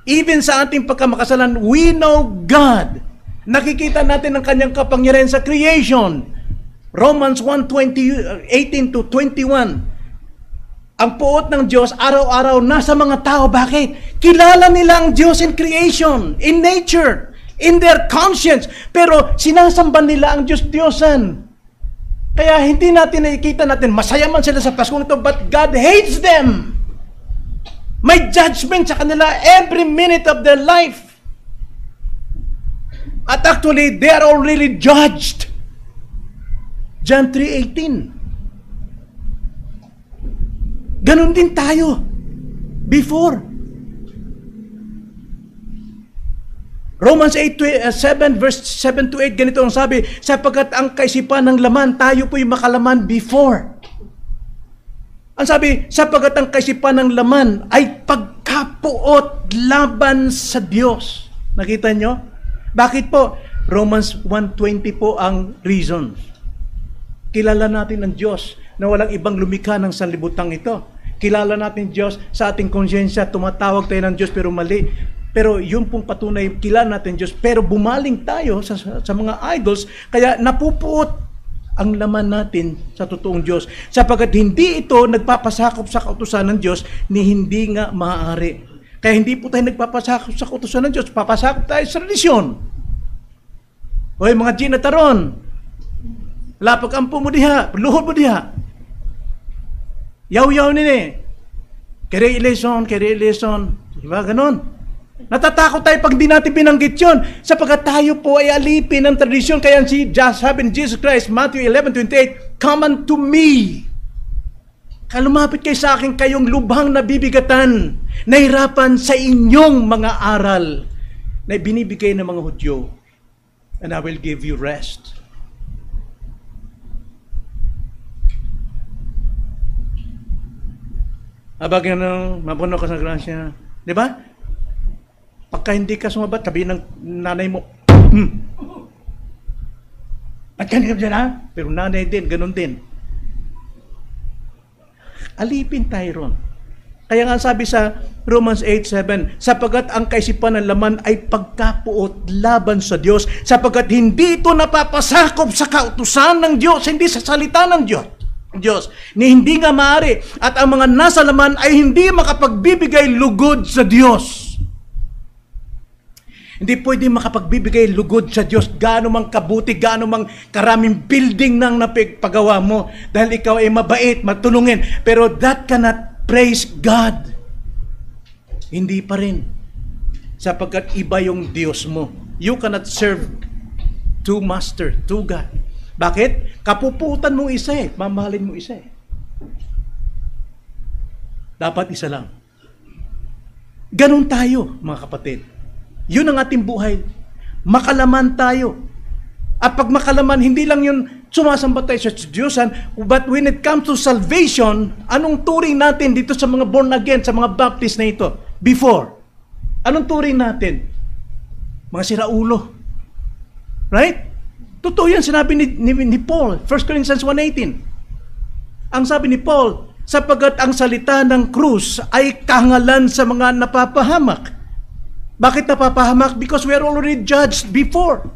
even sa ating pagkamakasalan, we know God. Nakikita natin ang kanyang kapangyarihan sa creation. Romans 1:18-21. Ang puot ng Diyos, araw-araw, nasa mga tao. Bakit? Kilala nila ang Diyos in creation, in nature, in their conscience. Pero sinasamba nila ang Diyos-Diyosan. Kaya hindi natin nakikita natin, masaya man sila sa Pasko nito, but God hates them. May judgment sa kanila every minute of their life. At actually, they are already judged. John 3:18. Ganon din tayo. Before. Romans 7 verse 7 to 8, ganito ang sabi, sapagkat ang kaisipan ng laman, tayo po'y makalaman before. Ang sabi, sapagkat ang kaisipan ng laman ay pagkapuot laban sa Diyos. Nakita nyo? Bakit po? Romans 1:20 po ang reason. Kilala natin ang Diyos na walang ibang lumikha ng sanlibutan ito. Kilala natin Diyos sa ating konsyensya, tumatawag tayo ng Diyos pero mali. Pero yun pong patunay, kilala natin Diyos, pero bumaling tayo sa mga idols, kaya napupuot ang laman natin sa totoong Diyos. Sapagkat hindi ito nagpapasakop sa kautusan ng Diyos ni hindi nga maaari. Kaya hindi po tayo nagpapasakop sa kautusan ng Diyos, papasakop tayo sa relisyon. Hoy mga ginataron, lapag ampo mo diha, luhod mo diha. Yaw-yaw nini. Kere election. Diba ganon? Natatakot tayo pag di natin binanggit yun. Sapagkat tayo po ay alipin ng tradisyon. Kaya sabi ni Jesus Christ, Matthew 11:28, come unto me. Kalumapit kayo sa akin kayong lubhang nabibigatan, nahirapan sa inyong mga aral na binibigay ng mga Hudyo. And I will give you rest. Abag yan, mapuno ka sa grasya. Di ba? Pagka hindi ka sumabat, sabihin ng nanay mo, ba't ka dyan ha? Pero nanay din, ganun din. Alipin tayo ron. Kaya nga sabi sa Romans 8:7, sapagkat ang kaisipan ng laman ay pagkapuot laban sa Diyos, sapagkat hindi ito napapasakop sa kautusan ng Diyos, hindi sa salita ng Diyos. Ni hindi nga maaari, at ang mga nasa laman ay hindi makapagbibigay lugod sa Diyos. Hindi pwede makapagbibigay lugod sa Diyos, gaano mang kabuti, gaano mang karaming building nang napagpagawa mo, dahil ikaw ay mabait, matulungin, pero that cannot praise God. Hindi pa rin, sapagkat iba yung Diyos mo. You cannot serve two master, two God. Bakit? Kapuputan mo isa eh. Mamahalin mo isa eh. Dapat isa lang. Ganun tayo, mga kapatid. Yun ang ating buhay. Makalaman tayo. At pag makalaman, hindi lang yun sumasamba tayo sa Diyosan, but when it comes to salvation, anong turing natin dito sa mga born again, sa mga Baptist na ito? Before. Anong turing natin? Mga siraulo. Right? Totoo yan, sinabi ni Paul, 1 Corinthians 1:18. Ang sabi ni Paul, sapagkat ang salita ng krus ay kahangalan sa mga napapahamak. Bakit napapahamak? Because we are already judged before.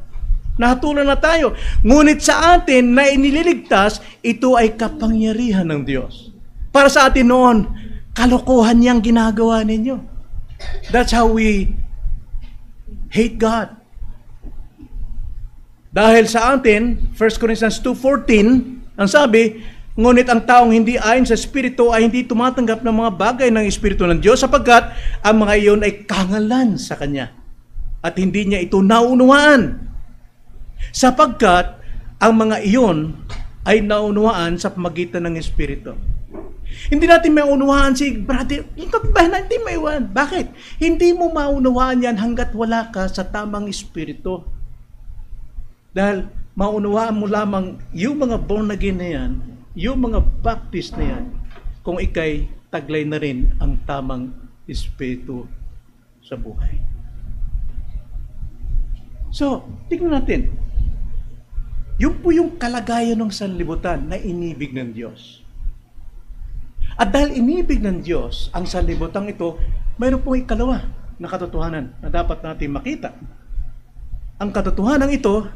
Nahatulan na tayo. Ngunit sa atin na inililigtas, ito ay kapangyarihan ng Diyos. Para sa atin noon, kalokohan niyang ginagawa ninyo. That's how we hate God. Dahil sa atin, 1 Corinthians 2:14, ang sabi, ngunit ang taong hindi ayon sa Espiritu ay hindi tumatanggap ng mga bagay ng Espiritu ng Diyos, sapagkat ang mga iyon ay kahangalan sa Kanya. At hindi niya ito naunawaan. Sapagkat ang mga iyon ay naunawaan sa pamagitan ng Espiritu. Hindi natin maunawaan si brother, yung kapitbahay na hindi maiwan. Bakit? Hindi mo maunawaan yan hanggat wala ka sa tamang Espiritu. Dahil maunawaan mo lamang yung mga born again na yan, yung mga Baptist na yan, kung ikay taglay na rin ang tamang Espiritu sa buhay. So, tingnan natin. Yun po yung kalagayan ng sanlibutan na inibig ng Diyos. At dahil inibig ng Diyos ang sanlibutan ito, mayroon pong ikalawa na katotohanan na dapat natin makita. Ang katotohanan ito,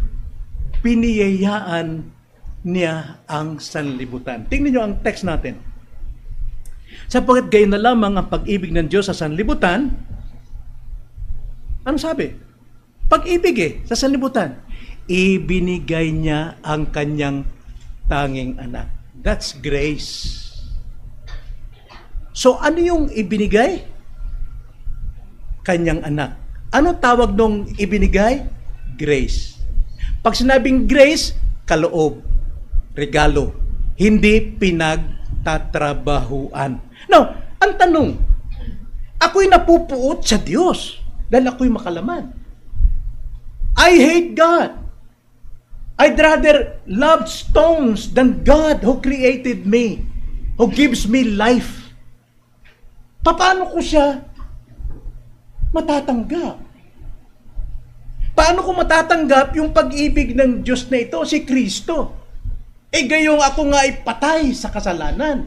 piniyayaan niya ang sanlibutan. Tingnan niyo ang text natin. Sapagkat gayon na lamang ang pag-ibig ng Diyos sa sanlibutan. Ano sabi? Pag-ibig sa sanlibutan. Ibinigay niya ang kanyang tanging anak. That's grace. So ano yung ibinigay? Kanyang anak. Ano tawag nung ibinigay? Grace. Pag sinabing grace, kaloob, regalo, hindi pinagtatrabahuan. Now, ang tanong, ako'y napupuot sa Diyos dahil ako'y makalaman. I hate God. I'd rather love stones than God who created me, who gives me life. Paano ko siya matatanggap? Paano ko matatanggap yung pag-ibig ng Diyos na ito, si Kristo? Gayong ako nga ay patay sa kasalanan.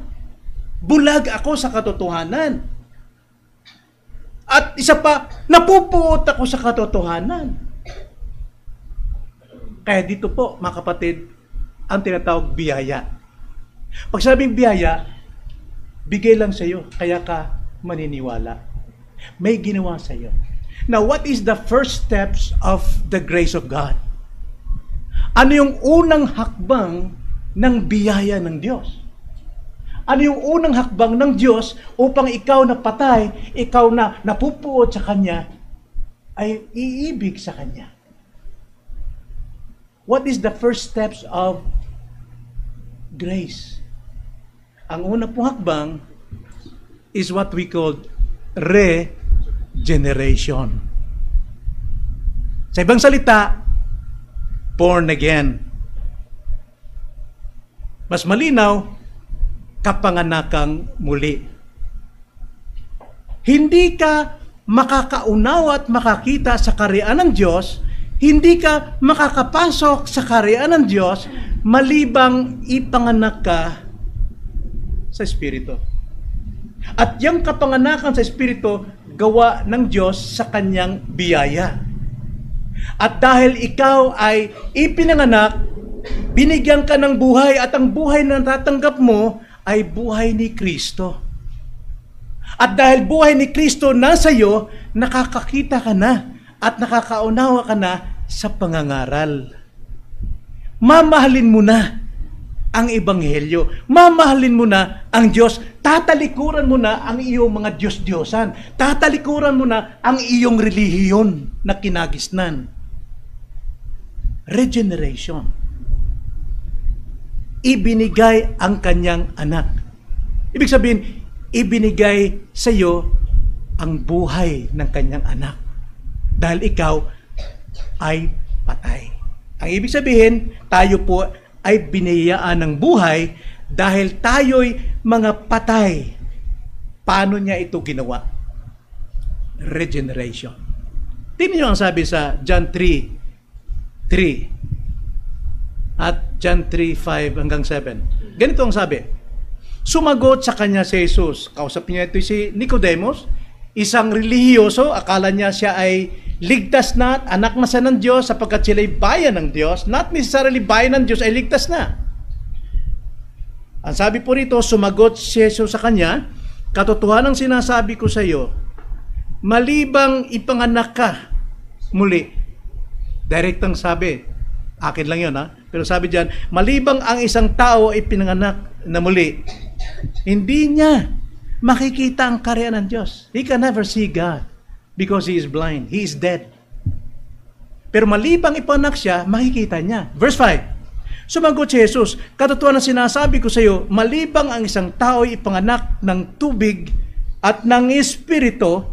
Bulag ako sa katotohanan. At isa pa, napupuot ako sa katotohanan. Kaya dito po, mga kapatid, ang tinatawag biyaya. Pag sabing biyaya, bigay lang sa iyo, kaya ka maniniwala. May ginawa sa iyo. Now, what is the first steps of the grace of God? Ano yung unang hakbang ng biyaya ng Diyos? Ano yung unang hakbang ng Diyos upang ikaw na patay, ikaw na napupuot sa Kanya, ay iibig sa Kanya? What is the first steps of grace? Ang una pong hakbang is what we call regeneration. Sa ibang salita, born again. Mas malinaw, kapanganakang muli. Hindi ka makakaunawa at makakita sa kaharian ng Diyos, hindi ka makakapasok sa kaharian ng Diyos malibang ipanganak ka sa Espiritu. At yung kapanganakan sa Espiritu, gawa ng Diyos sa kanyang biyaya. At dahil ikaw ay ipinanganak, binigyan ka ng buhay at ang buhay na natatanggap mo ay buhay ni Kristo. At dahil buhay ni Kristo nasa iyo, nakakakita ka na at nakakaunawa ka na sa pangangaral. Mamahalin mo na ang Ebanghelyo. Mamahalin mo na ang Diyos. Tatalikuran mo na ang iyong mga Diyos-Diyosan. Tatalikuran mo na ang iyong relihiyon na kinagisnan. Regeneration. Ibinigay ang kanyang anak. Ibig sabihin, ibinigay sa iyo ang buhay ng kanyang anak. Dahil ikaw ay patay. Ang ibig sabihin, tayo po ay biniyayaan ng buhay dahil tayo'y mga patay. Paano niya ito ginawa? Regeneration. Tingnan niyo ang sabi sa John 3:3 at John 3:5-7. Ganito ang sabi. Sumagot sa kanya si Jesus. Kausap niya ito si Nicodemus, isang relihiyoso, akala niya siya ay ligtas na, anak na siya ng Diyos sapagkat sila ay bayan ng Diyos. Not necessarily bayan ng Diyos ay ligtas na. Ang sabi po rito, sumagot si Jesus sa kanya, katotohanan ang sinasabi ko sa iyo, malibang ipanganak ka muli. Direct ang sabi, akin lang yun pero sabi diyan, malibang ang isang tao ay pinanganak na muli, hindi niya makikita ang kaharian ng Diyos. He can never see God because he is blind. He is dead. Pero malibang ipanganak siya, makikita niya. Verse 5, sumagot si Jesus, katotohanan ang sinasabi ko sa iyo, malibang ang isang tao ay ipanganak ng tubig at ng Espiritu,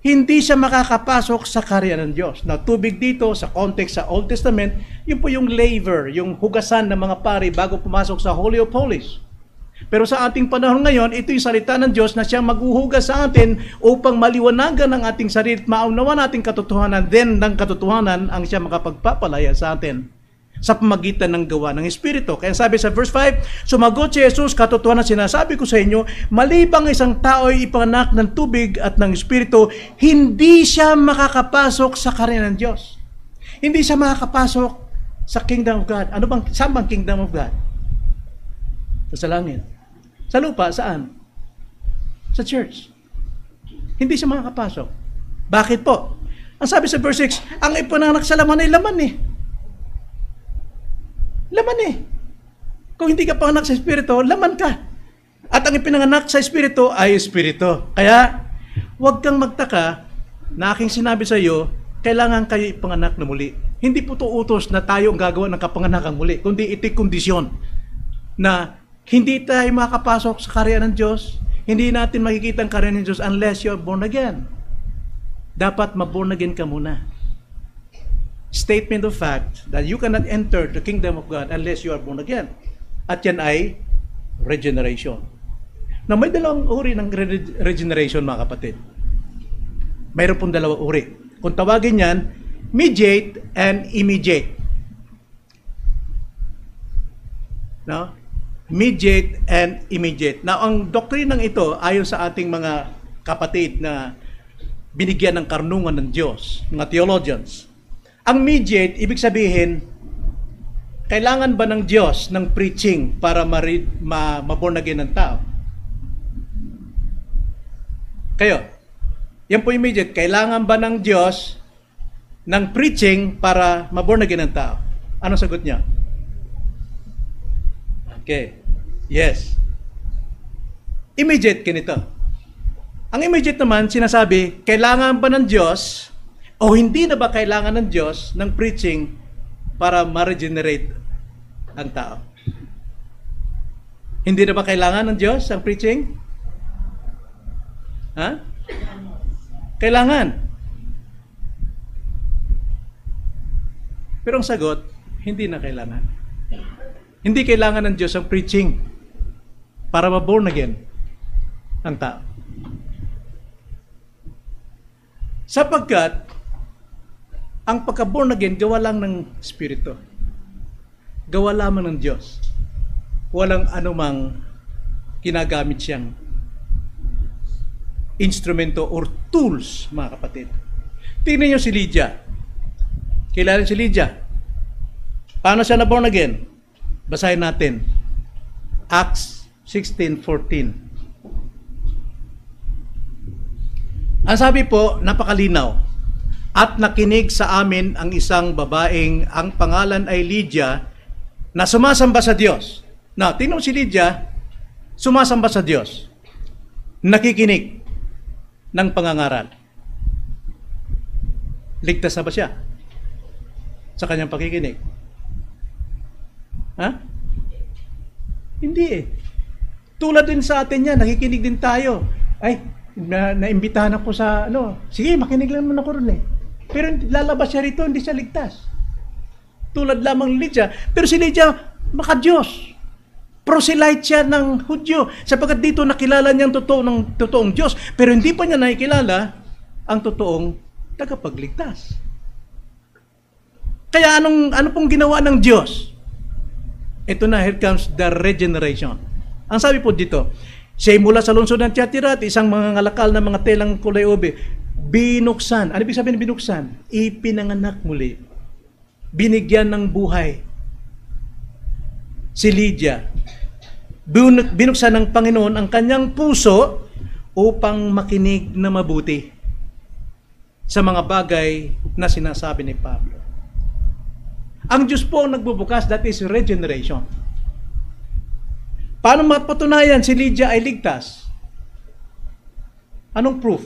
hindi siya makakapasok sa kaharian ng Diyos. Now, tubig dito, sa context sa Old Testament, yun po yung laver, yung hugasan ng mga pari bago pumasok sa Holy of Holies. Pero sa ating panahon ngayon, ito yung salita ng Diyos na siyang maghuhugas sa atin upang maliwanagan ang ating sarili at maunawa nating katotohanan, then ng katotohanan ang siya makapagpapalaya sa atin sa pamagitan ng gawa ng Espiritu. Kaya sabi sa verse 5, sumagot si Jesus, katotohanan sinasabi ko sa inyo, malibang isang tao ay ipanganak ng tubig at ng Espiritu, hindi siya makakapasok sa kaharian ng Diyos. Hindi siya makakapasok sa kingdom of God. Ano bang, saan bang kingdom of God? Sa langit. Sa lupa, saan? sa church. Hindi siya makakapasok. Bakit po? Ang sabi sa verse 6, ang ipinanganak sa laman ay laman eh. Laman eh. Kung hindi ka panganak sa Espiritu, laman ka. At ang ipinanganak sa Espiritu ay Espiritu. Kaya, huwag kang magtaka na aking sinabi sa iyo, kailangan kayo ipanganak na muli. Hindi po ito utos na tayo ang gagawa ng kapanganakang muli, kundi ito'y kondisyon na hindi tayo makapasok sa karya ng Diyos, hindi natin makikita ang karya ng Diyos unless you're born again. Dapat ma-born again ka muna. Statement of fact that you cannot enter the kingdom of God unless you are born again. At yan ay regeneration. Na may dalawang uri ng regeneration, mga kapatid. Mayroon pong dalawang uri. Kung tawagin yan, mediate and immediate. No? Mediate and immediate. Now, ang doktrinang ito, ayon sa ating mga kapatid na binigyan ng karunungan ng Diyos, mga theologians, ang mediate, ibig sabihin, kailangan ba ng Diyos ng preaching para ma-born again ng tao? Kayo, yan po immediate. Kailangan ba ng Diyos ng preaching para ma-born again ng tao? Anong sagot niya? Okay. Yes. Immediate ganito. Ang immediate naman, sinasabi, kailangan ba ng Diyos o hindi na ba kailangan ng Diyos ng preaching para ma-regenerate ang tao? Hindi na ba kailangan ng Diyos ang preaching? Ha? Kailangan. Pero ang sagot, hindi na kailangan. Hindi kailangan ng Diyos ang preaching para ma-born again ang tao. Sapagkat, ang pagka-born again, gawa lang ng Espiritu. Gawa lamang ng Diyos. Walang anumang ginagamit siyang instrumento or tools, mga kapatid. Tingnan niyo si Lydia. Kilala si Lydia. Paano siya na-born again? Basahin natin. Acts 16:14. Ang sabi po, napakalinaw. At nakinig sa amin ang isang babaeng ang pangalan ay Lydia na sumasamba sa Diyos. Now, tingnan mo si Lydia, sumasamba sa Diyos. Nakikinig ng pangangaral. Ligtas na ba siya sa kanyang pakikinig? Ha? Hindi eh. Tulad din sa atin yan, nakikinig din tayo. Ay, naimbitahan ako sa, sige, makinig lang naman ako ron eh. Pero lalabas siya rito, hindi siya ligtas. Tulad lamang ni Lydia. Pero si Lydia, maka-Diyos. Proselyte siya ng Hudyo. Sapagkat dito nakilala niya ang totoong Diyos. Pero hindi pa niya nakikilala ang totoong tagapagligtas. Kaya ano pong ginawa ng Diyos? Ito na, here comes the regeneration. Ang sabi po dito, siya mula sa lungsod ng Tiatira at isang mga ngalakal na mga telang kulay ube, binuksan. Ano ibig sabihin ng binuksan? Ipinanganak muli. Binigyan ng buhay. Si Lydia, binuksan ng Panginoon ang kanyang puso upang makinig na mabuti sa mga bagay na sinasabi ni Pablo. Ang Diyos po ang nagbubukas, that is regeneration. Paano mapatunayan si Lydia ay ligtas? Anong proof?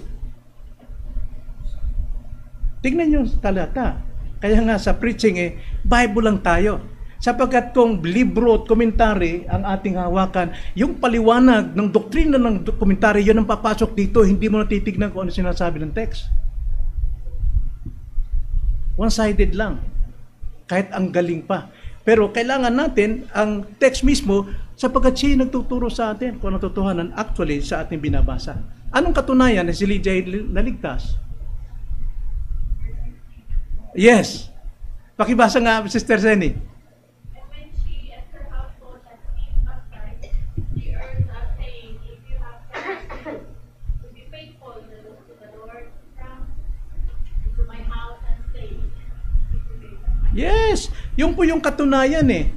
Tingnan nyo sa talata. Kaya nga sa preaching Bible lang tayo. Sapagkat kung libro at komentary ang ating hawakan, yung paliwanag ng doktrina ng komentary, yun ang papasok dito, hindi mo natitignan kung ano sinasabi ng text. One-sided lang. Kahit ang galing pa. Pero kailangan natin ang text mismo sapagkat siya nagtuturo sa atin kung ano totohanan actually sa ating binabasa. Anong katunayan na si Lydia ay naligtas? Yes. Pakibasa nga, Sister Zenny. Yes, yun po yung katunayan eh.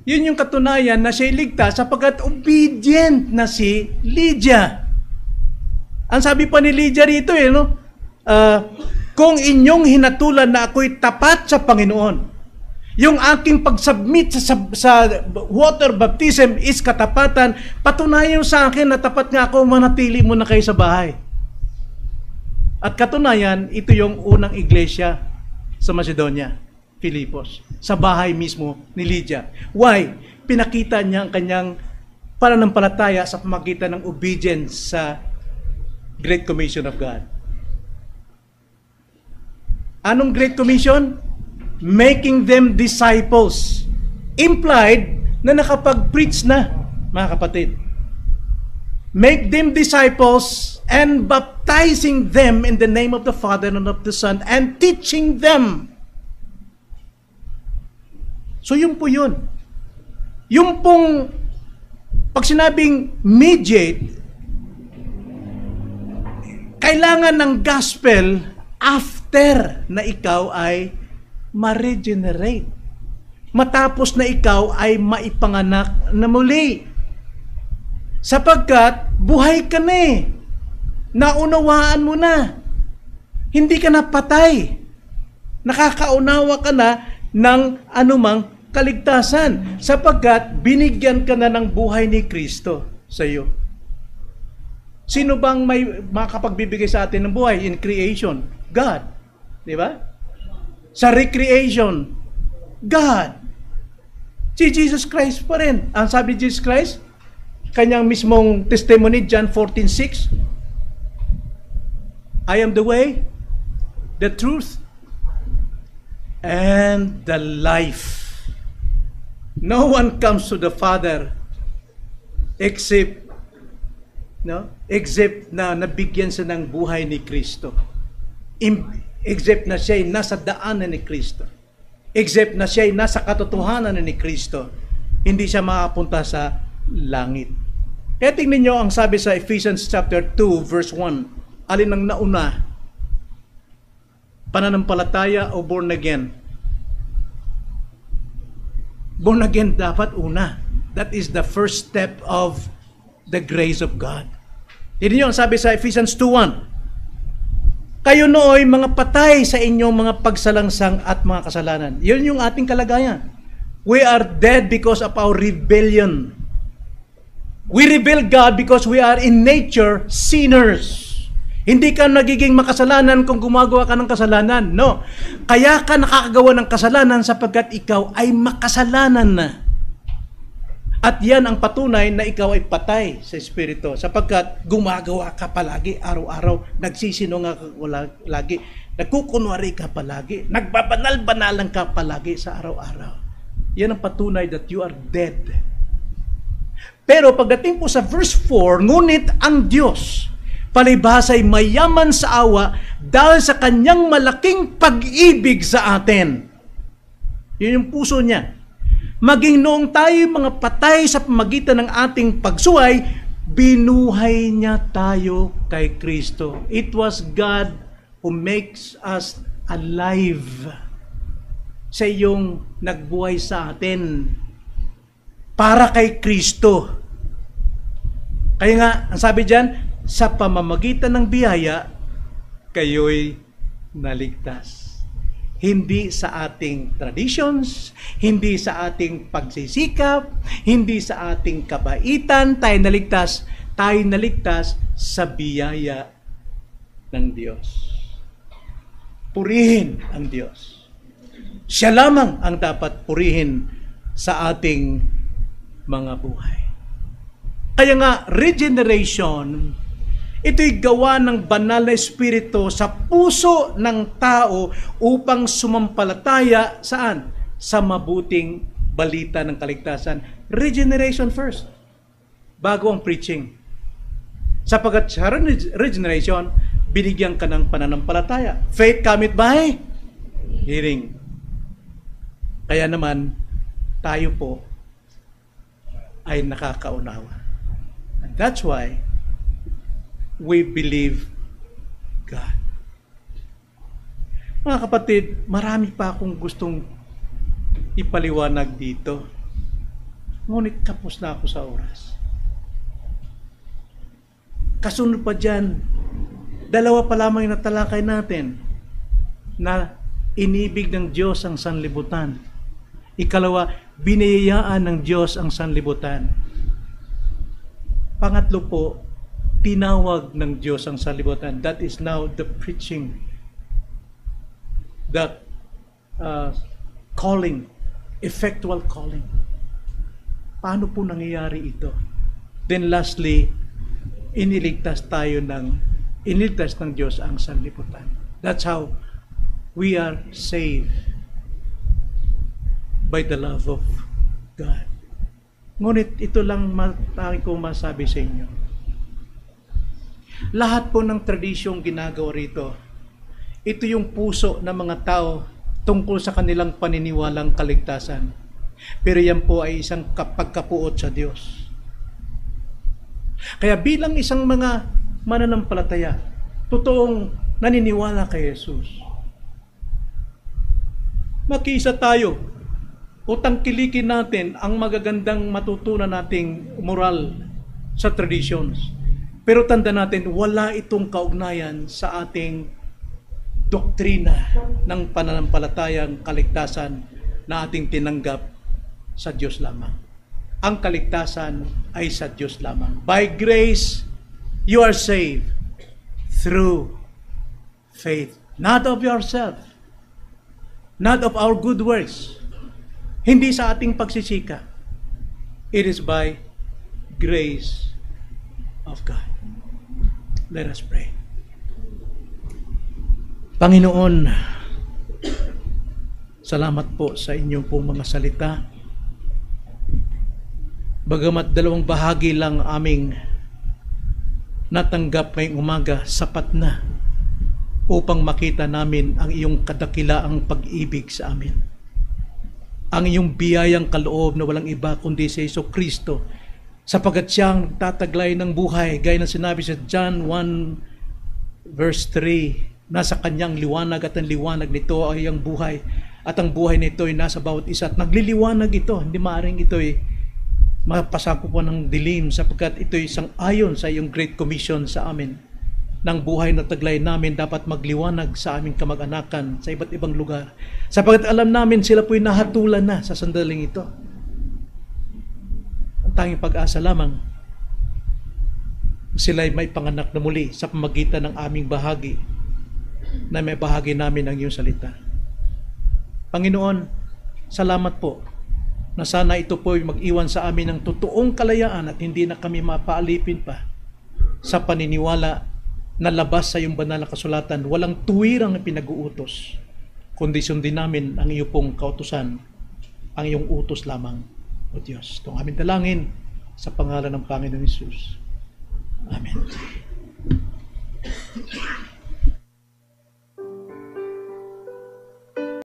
Yun yung katunayan na siya ligtas sapagkat obedient na si Lydia. Ang sabi pa ni Lydia rito, no? Kung inyong hinatulan na ako'y tapat sa Panginoon, yung aking pag-submit sa water baptism is katapatan, patunayan sa akin na tapat nga ako, manatili mo na kayo sa bahay. At katunayan, ito yung unang iglesia sa Macedonia, Filipos, sa bahay mismo ni Lydia. Why? Pinakita niya ang kanyang pananampalataya sa pamagitan ng obedience sa Great Commission of God. Anong Great Commission? Making them disciples. Implied na nakapag-preach na, mga kapatid. Make them disciples and baptizing them in the name of the Father and of the Son and teaching them. So yun po yun. Yung pong pag sinabing mediate, kailangan ng gospel after na ikaw ay ma-regenerate. Matapos na ikaw ay maipanganak na muli. Sapagkat buhay ka na eh. Naunawaan mo na. Hindi ka na patay. Nakakaunawa ka na ng anumang kaligtasan. Sapagkat binigyan ka na ng buhay ni Kristo sa iyo. Sino bang may makapagbibigay sa atin ng buhay in creation? God. Di ba? Sa recreation, God. Si Jesus Christ pa rin. Ang sabi ni Jesus Christ, kanyang mismong testimony, John 14:6, I am the way, the truth, and the life. No one comes to the Father except na nabigyan siya ng buhay ni Kristo. Except na siya ay nasa daanan ni Kristo. Except na siya ay nasa katotohanan ni Kristo. Hindi siya makapunta sa langit. Kaya tingnan nyo ang sabi sa Ephesians chapter 2 verse 1. Alin ang nauna? Pananampalataya o born again? Born again dapat una. That is the first step of the grace of God. Tingnan nyo ang sabi sa Ephesians 2:1. Kayo nooy mga patay sa inyong mga pagsalangsang at mga kasalanan. Yun yung ating kalagayan. We are dead because of our rebellion. We rebel God because we are in nature sinners. Hindi ka nagiging makasalanan kung gumagawa ka ng kasalanan. No. Kaya ka nakakagawa ng kasalanan sapagkat ikaw ay makasalanan na. At yan ang patunay na ikaw ay patay sa Espiritu sapagkat gumagawa ka palagi, araw-araw, nagsisinunga ka lagi, nagkukunwari ka palagi, nagbabanal-banalan ka palagi sa araw-araw. Yan ang patunay that you are dead. Pero pagdating po sa verse 4, ngunit ang Diyos, palibhasa'y mayaman sa awa dahil sa kanyang malaking pag-ibig sa atin. Yun yung puso niya. Maging noong tayo mga patay sa pamagitan ng ating pagsuway, binuhay niya tayo kay Kristo. It was God who makes us alive. Siya yung nagbuhay sa atin para kay Kristo. Kaya nga, ang sabi diyan, sa pamamagitan ng biyaya, kayo'y naligtas. Hindi sa ating traditions, hindi sa ating pagsisikap, hindi sa ating kabaitan, tayo naligtas sa biyaya ng Diyos. Purihin ang Diyos. Siya lamang ang dapat purihin sa ating mga buhay. Kaya nga, regeneration, ito'y gawa ng banal na espiritu sa puso ng tao upang sumampalataya saan? Sa mabuting balita ng kaligtasan. Regeneration first. Bago ang preaching. Sapagkat sa regeneration, binigyan ka ng pananampalataya. Faith cometh by hearing. Kaya naman, tayo po ay nakakaunawa. And that's why we believe God. Mga kapatid, marami pa akong gustong ipaliwanag dito. Ngunit tapos na ako sa oras. Kasunod pa dyan, Dalawa pa lamang yung natalakay natin na inibig ng Diyos ang sanlibutan. Ikalawa, biniyayaan ng Diyos ang sanlibutan. Pangatlo po, tinawag ng Diyos ang sanlibutan. That is now the preaching, that calling, effectual calling. Paano po nangyayari ito? Then lastly, iniligtas ng Diyos ang sanlibutan. That's how we are saved, by the love of God. Ngunit ito lang tanging kong masabi sa inyo. Lahat po ng tradisyong ginagawa rito, ito yung puso ng mga tao tungkol sa kanilang paniniwalang kaligtasan. Pero yan po ay isang pagkapuot sa Diyos. Kaya bilang isang mga mananampalataya, totoong naniniwala kay Jesus, makiisa tayo o tangkilikin natin ang magagandang matutunan nating moral sa traditions. Pero tanda natin, wala itong kaugnayan sa ating doktrina ng pananampalatayang kaligtasan na ating tinanggap sa Diyos lamang. Ang kaligtasan ay sa Diyos lamang. By grace, you are saved through faith. Not of yourself. Not of our good works. Hindi sa ating pagsisika. It is by grace of God. Let us pray. Panginoon, salamat po sa inyong pong mga salita. Bagamat dalawang bahagi lang aming natanggap ngayong umaga, sapat na upang makita namin ang iyong kadakilaang pag-ibig sa amin. Ang iyong biyayang kaloob na walang iba kundi si Jesucristo, sapagkat siyang tataglay ng buhay, gaya ng sinabi sa John 1 verse 3, nasa kanyang liwanag at ang liwanag nito ay ang buhay, at ang buhay nito ay nasa bawat isa, at nagliliwanag ito, hindi maaaring ito ay mapasakupan ng dilim, sapagkat ito ay isang ayon sa iyong Great Commission sa amin, ng buhay na taglay namin dapat magliwanag sa aming kamag-anakan sa iba't ibang lugar, sapagkat alam namin sila po'y nahatulan na sa sandaling ito. Ang tanging pag-asa lamang, sila'y may panganak na muli sa pamagitan ng aming bahagi, na may bahagi namin ang iyong salita. Panginoon, salamat po na sana ito po'y mag-iwan sa amin ng totoong kalayaan at hindi na kami mapaalipin pa sa paniniwala na labas sa iyong banal na kasulatan, walang tuwirang pinag-uutos, kundi sundin namin ang iyong pong kautusan, ang iyong utos lamang, O Diyos. Itong aming dalangin sa pangalan ng Panginoon Hesus. Amen.